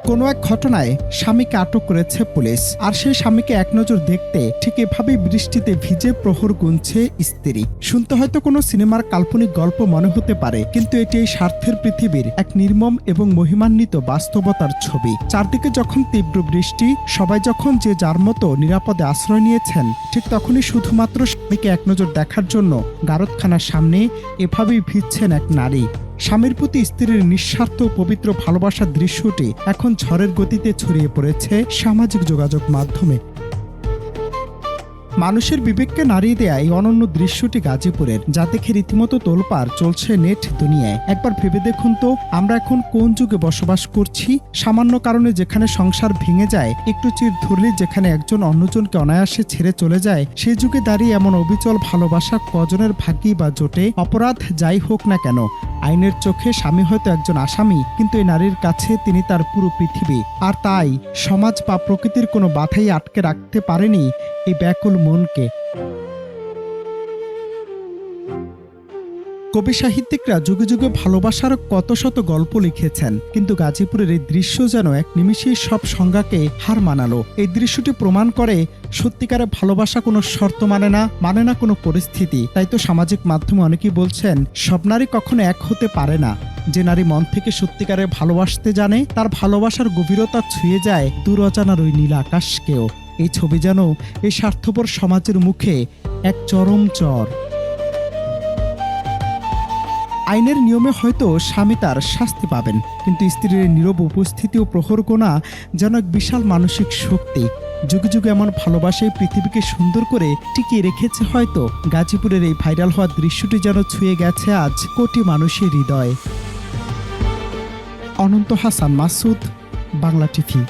কোনো এক ঘটনায় স্বামীকে আটক করেছে পুলিশ, আর সেই স্বামীকে এক নজর দেখতে ঠিক এভাবেই বৃষ্টিতে ভিজে প্রহর গুনছে স্ত্রী। শুনতে হয়তো কোনো সিনেমার কাল্পনিক গল্প মনে হতে পারে, কিন্তু এটি এই স্বার্থের পৃথিবীর এক নির্মম এবং মহিমান্বিত বাস্তবতার ছবি। চারদিকে যখন তীব্র বৃষ্টি, সবাই যখন যে যার মতো নিরাপদে আশ্রয় নিয়েছেন, ঠিক তখনই শুধুমাত্র স্বামীকে এক নজর দেখার জন্য গারদখানার সামনে এভাবেই ভিজছেন এক নারী। স্বামীর প্রতি স্ত্রীর নিঃস্বার্থ পবিত্র ভালোবাসার দৃশ্যটি এখন ঝড়ের গতিতে ছড়িয়ে পড়েছে সামাজিক যোগাযোগ মাধ্যমে। মানুষের বিবেককে নাড়িয়ে দেয়া এই অনন্য দৃশ্যটি গাজীপুরের, যা দেখে রীতিমতো তোলপাড় চলছে নেট দুনিয়ায়। একবার ভেবে দেখুন তো, আমরা এখন কোন যুগে বসবাস করছি? সামান্য কারণে যেখানে সংসার ভেঙে যায়, একটু চির ধরলে যেখানে একজন অন্যজনকে অনায়াসে ছেড়ে চলে যায়, সেই যুগে দাঁড়িয়ে এমন অবিচল ভালোবাসা কজনের ভাগ্যেই বা জোটে? অপরাধ যাই হোক না কেন, আইনের চোখে স্বামী হয়তো একজন আসামি, কিন্তু এই নারীর কাছে তিনি তার পুরো পৃথিবী। আর তাই সমাজ বা প্রকৃতির কোনো বাধাই আটকে রাখতে পারেনি এই ব্যাকুল মনকে। কবি সাহিত্যিকরা যুগে যুগে ভালোবাসার কত শত গল্প লিখেছেন, কিন্তু গাজীপুরের এই দৃশ্য যেন এক নিমিষেই সব সংজ্ঞাকে হার মানালো। এই দৃশ্যটি প্রমাণ করে সত্যিকারে ভালোবাসা কোনো শর্ত মানে না কোনো পরিস্থিতি। তাই তো সামাজিক মাধ্যমে অনেকেই বলছেন, সব নারী কখনো এক হতে পারে না। যে নারী মন থেকে সত্যিকারে ভালোবাসতে জানে, তার ভালোবাসার গভীরতা ছুঁয়ে যায় দূর অজানার ওই নীল আকাশকেও। এই ছবি যেন এই স্বার্থপর সমাজের মুখে এক চরম চর। আইনের নিয়মে হয়তো স্বামী তার শাস্তি পাবেন, কিন্তু স্ত্রীর নীরব উপস্থিতি ও প্রহর গোনা যেন এক বিশাল মানসিক শক্তি। যুগে যুগে এমন ভালোবাসায় পৃথিবীকে সুন্দর করে টিকিয়ে রেখেছে হয়তো। গাজীপুরের এই ভাইরাল হওয়ার দৃশ্যটি যেন ছুঁয়ে গেছে আজ কোটি মানুষের হৃদয়। অনন্ত হাসান মাসুদ, বাংলা টিভি।